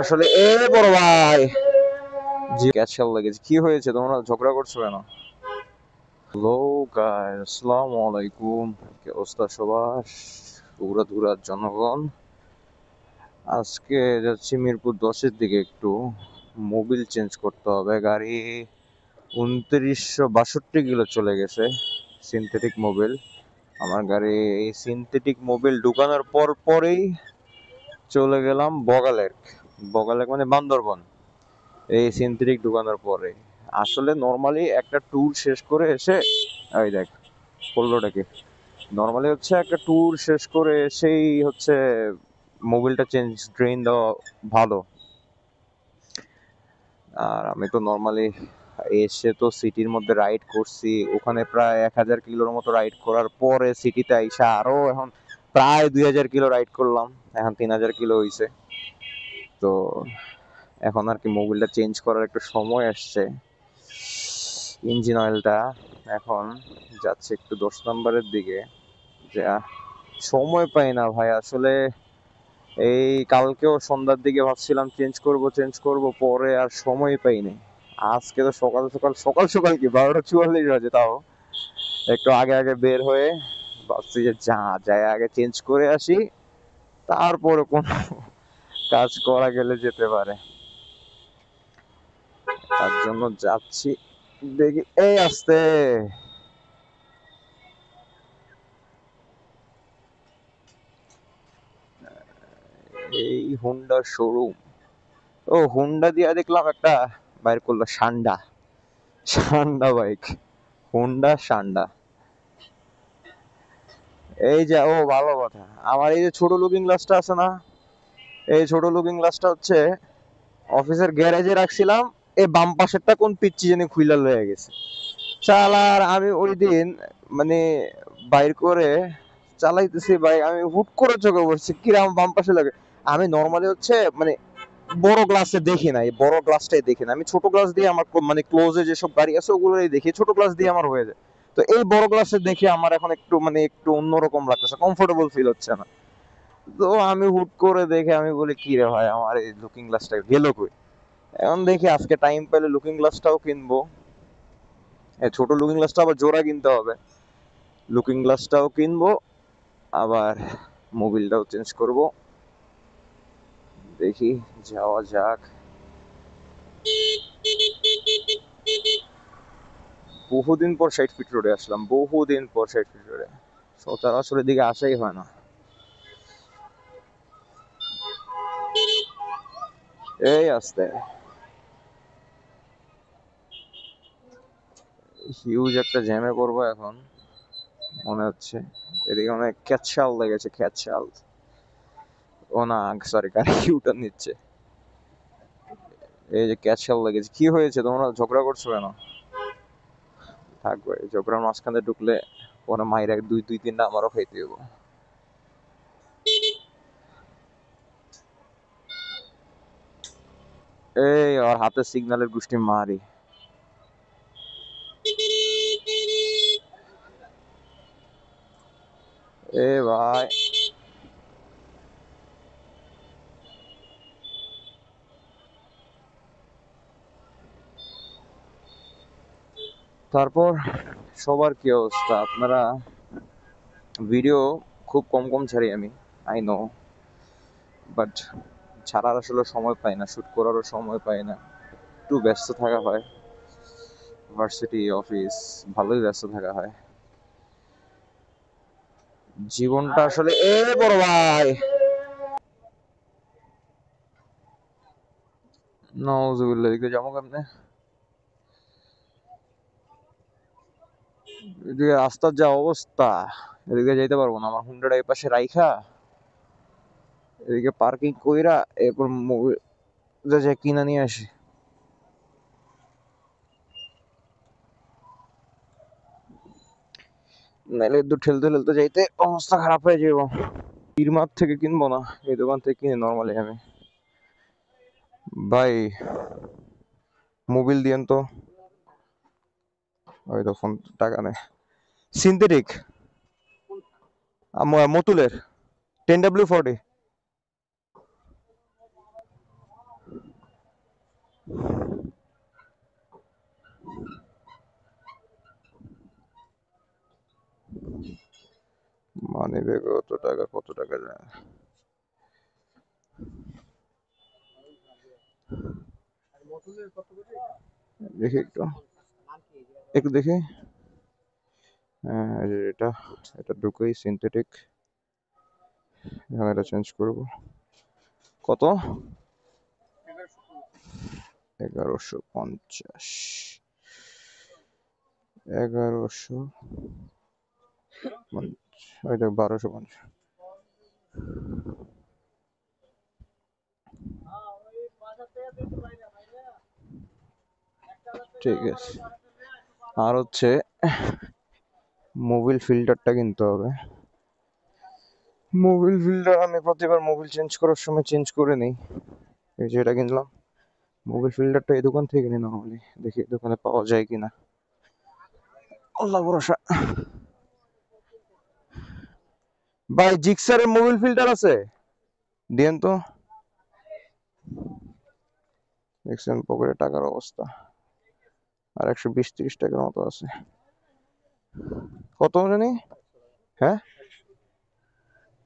আসলে বড় ভাই জি ক্যাচাল লেগেছে। কি হয়েছে, তোমরা ঝগড়া করছো কেন? হ্যালো গাইস, আসসালামু আলাইকুম। কি অবস্থা সবার? উড়া জনগণ, আজকে যাচ্ছি মিরপুর 10-এর দিকে। একটু মোবিল চেঞ্জ করতে হবে। গাড়ি 2962 কিলো চলে গেছে, সিনথেটিক মোবিল। আমার গাড়ি এই সিনথেটিক মোবিল ঢুকানোর পরেই চলে গেলাম বগালেক। বগালেক মানে বান্দরবন। এই সিনথেটিক ঢুকানোর পরে আসলে নর্মালি একটা ট্যুর শেষ করে এসে, এই দেখ পড়লোটাকে, নর্মালি হচ্ছে একটা ট্যুর শেষ করে এসেই হচ্ছে মোবিলটা চেঞ্জ ড্রেন দেওয়া ভালো। আর আমি তো নর্মালি এসে তো সিটির মধ্যে রাইড করছি, ওখানে প্রায় 1000 কিলোর মতো রাইড করার পরে সিটিতে আইসা আরো এখন প্রায় 2000 কিলো রাইড করলাম, এখন 3000 কিলো হয়েছে। তো এখন আর কি মোবিলটা চেঞ্জ করার একটু সময় আসছে। ইঞ্জিন অয়েলটা এখন যাচ্ছে একটু 10 নম্বরের দিকে। যা সময় পাই না ভাই আসলে। এই কালকেও সন্ধ্যার দিকে ভাবছিলাম চেঞ্জ করব, পরে আর সময় পাইনি। আজকে তো সকাল সকাল সকাল সকাল কি 12টা 44 বাজে, তাও একটু আগে আগে বের হয়ে ভাবছি যে যাই আগে চেঞ্জ করে আসি, তারপরে কোন কাজ করা গেলে যেতে পারে। তার জন্য যাচ্ছি, দেখি এই আসতে। এই হুন্ডা শোরুম। ও হুন্ডা দিয়া দেখলাম একটা বাইর করলো, সান্ডা। সান্ডা বাইক, হুন্ডা সান্ডা। এই যে ও ভালো কথা, আমার এই যে ছোট লুকিং গ্লাসটা আছে না, এই ছোট লুকিং গ্লাসটা হচ্ছে অফিসের গ্যারেজে রাখছিলাম। এই বাম পাশেরটা কোন পিচ্চি জানি খুইলা লয়ে গেছে চালার। আমি ওই দিন মানে বাইর করে চালাইতেছি ভাই, আমি হুট করে চোখে পড়ছি কিরাম বাম পাশে লাগে। আমি নর্মালি হচ্ছে মানে বড় গ্লাসে দেখি না, এই বড় গ্লাসটাই দেখি না, আমি ছোট গ্লাস দিয়ে আমার মানে ক্লোজে যেসব গাড়ি আছে ওগুলোই দেখি, ছোট গ্লাস দিয়ে আমার হয়ে যায়। তো এই বড় গ্লাসে দেখে আমার এখন একটু মানে একটু অন্যরকম লাগতেছে, কমফোর্টেবল ফিল হচ্ছে না। তো আমি হুট করে দেখে আমি বলি কি রে ভাই, আমার এই লুকিং গ্লাসটা গেল কই। এখন দেখি আজকে টাইম পেলে লুকিং গ্লাসটাও কিনবো। এই ছোট লুকিং গ্লাসটা আবার জোড়া কিনতে হবে। লুকিং গ্লাসটাও কিনবো, আবার মোবিলটাও চেঞ্জ করব। দেখি, যাওয়া যাক। বহুদিন পর 60 ফিট রোডে আসলাম, বহুদিন পর 60 ফিট রোডে। সচরাচর দিকে আসাই হয় না। এই আসতে হিউজ একটা জ্যামে পড়বো এখন মনে হচ্ছে। এদিকে অনেক ক্যাচাল লেগেছে, ক্যাচাল। ও না, সরি, গাড়ি ইউটার্ন নিচ্ছে। এই যে ক্যাচাল লেগেছে। কি হয়েছে, তোমরা ঝগড়া করছো কেন? থাকবে ঝগড়ার মাঝখানে ঢুকলে পরে মায়ের এক দুই দুই তিনটা আমারও খাইতে হইব। এই আর হাতে সিগন্যালের গোষ্ঠী মারি। এ ভাই, তারপর সবার কি অবস্থা? আপনারা ভিডিও খুব কম কম ছাড়ি আমি, আই নো, বাট ছাড়ার আসলে সময় পাই না, শুট করারও সময় পাই না। একটু ব্যস্ত থাকা হয়, ভার্সিটি অফিস, ভালোই ব্যস্ত থাকা হয়। জীবনটা আসলে বড় ভাই, নাউজুবিল্লাহ। এদিকে যাবো কেমনে? এদিকে রাস্তার যা অবস্থা, এদিকে যাইতে পারবো না। আমার হুন্ডাটা এই পাশে রাইখা এদিকে পার্কিং কইরা এরপর যে কিনা নিয়ে আসি। নাইলে দূর ঠেলতে ঠেলতে যাইতে অবস্থা খারাপ হয়ে যাবো। ইরমার থেকে কিনবো না, এই দোকান থেকে কিনে নর্মালি আমি। ভাই মোবিল দিয়েন তো। ওই তো ফোন, টাকা নেই। সিনথেটিক, মতুলের 10W40। নেবে কত টাকা, কত টাকা যায় দেখি একটু, একটু দেখি। এটা এটা ঢুকেই সিনথেটিক, এটা চেঞ্জ করব। কত? 1150, 1150, ওইটা 1250। ঠিক আছে। আর হচ্ছে মোবিল ফিল্টারটা কিনতে হবে। মোবিল ফিল্টার আমি প্রতিবার মোবিল চেঞ্জ করার সময় চেঞ্জ করে নিই। এই যে এটা কিনলাম, মোবিল ফিল্টারটা এই দোকান থেকে কিনি নর্মালি, দেখি দোকানে পাওয়া যায় কিনা, আল্লাহ ভরসা। ভাই জিক্সারের মোবিল ফিল্টার আছে? দিয়েন তো। দেখছেন পকেটে টাকার অবস্থা, আর 120-30 টাকার মতো আছে। কত জানি? হ্যাঁ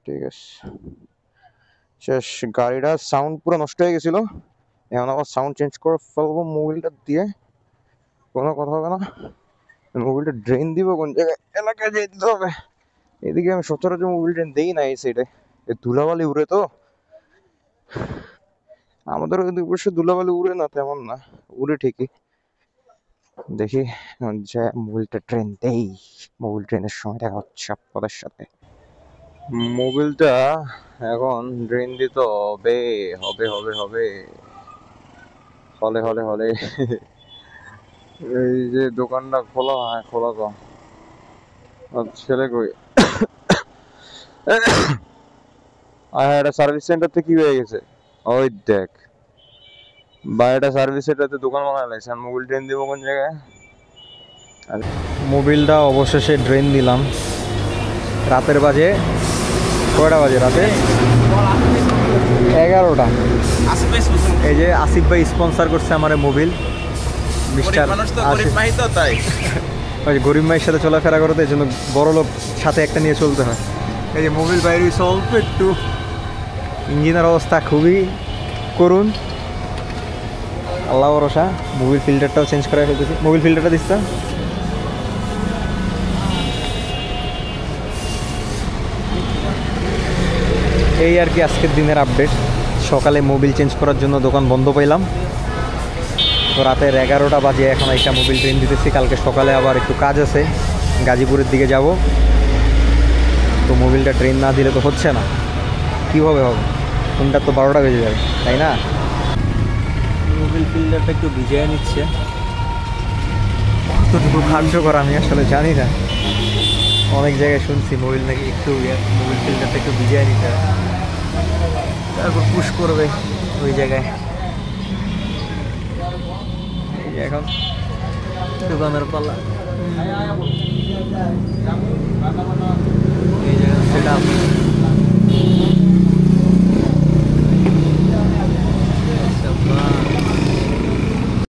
ঠিক আছে, শেষ। গাড়িটা সাউন্ড পুরো নষ্ট হয়ে গেছিল, এখন আবার সাউন্ড চেঞ্জ করে ফেলবো মোবিলটা দিয়ে, কোনো কথা হবে না। মোবিলটা ড্রেন দিব কোন জায়গায়, এলাকায় যেয়ে দিতে হবে। এদিকে আমি সচরাচর মোবিল ড্রেন দেই না এই সাইডে, ধুলাবালি উড়ে তো। আমাদের ওই দুপাশে ধুলাবালি উড়ে না তেমন না, উড়ে ঠিকই। দেখি যে মোবিলটা ট্রেন দেই, মোবিল ট্রেনের সময় দেখা হচ্ছে আপনাদের সাথে। মোবিলটা এখন ড্রেন দিতে হবে, হবে হবে হবে, হলে হলে হলে। এই যে দোকানটা খোলা, হ্যাঁ খোলা তো। ছেলে কই? এটা সার্ভিস সেন্টার থেকে কি হয়ে গেছে? ওই দেখ ভাই, এটা সার্ভিস সেন্টারতে দোকান বানায় লাগছে, মোবিল ট্রেন দিব কোন জায়গায়? মোবিলটা অবশেষে ড্রেন দিলাম। রাতের বাজে কয়টা বাজে? রাতে 11টা। এই যে আসিফ ভাই স্পন্সর করছে আমার মোবিল। গরিব মায়ের সাথে চলাফেরা করতে, এই জন্য বড় লোক সাথে একটা নিয়ে চলতে হয়। এই যে মোবিল বাইরে অল্প একটু, ইঞ্জিনের অবস্থা খুবই করুন, আল্লাহ ভরসা। মোবিল ফিল্টারটাও চেঞ্জ করে ফেলতেছি। মোবিল ফিল্টারটা দিস। এই আর কি আজকের দিনের আপডেট। সকালে মোবিল চেঞ্জ করার জন্য দোকান বন্ধ পাইলাম, তো রাতের 11টা বাজে এখন একটা মোবিল ট্রেন দিতেছি। কালকে সকালে আবার একটু কাজ আছে, গাজীপুরের দিকে যাব। তো মোবিলটা ট্রেন না দিলে তো হচ্ছে না, কীভাবে হবে? ফোনটা তো 12টা বেজে যাবে, তাই না? মোবিল ফিল্টারটা একটু ভিজিয়ে নিচ্ছে, কতটুকু কার্যকর আমি আসলে জানি না। অনেক জায়গায় শুনছি মোবিল নাকি একটু মোবিল ফিল্টারটা একটু ভিজিয়ে নিতে হবে, তারপর পুশ করবে ওই জায়গায়। এখন দোকানের পাল্লা, এই জায়গা সেটা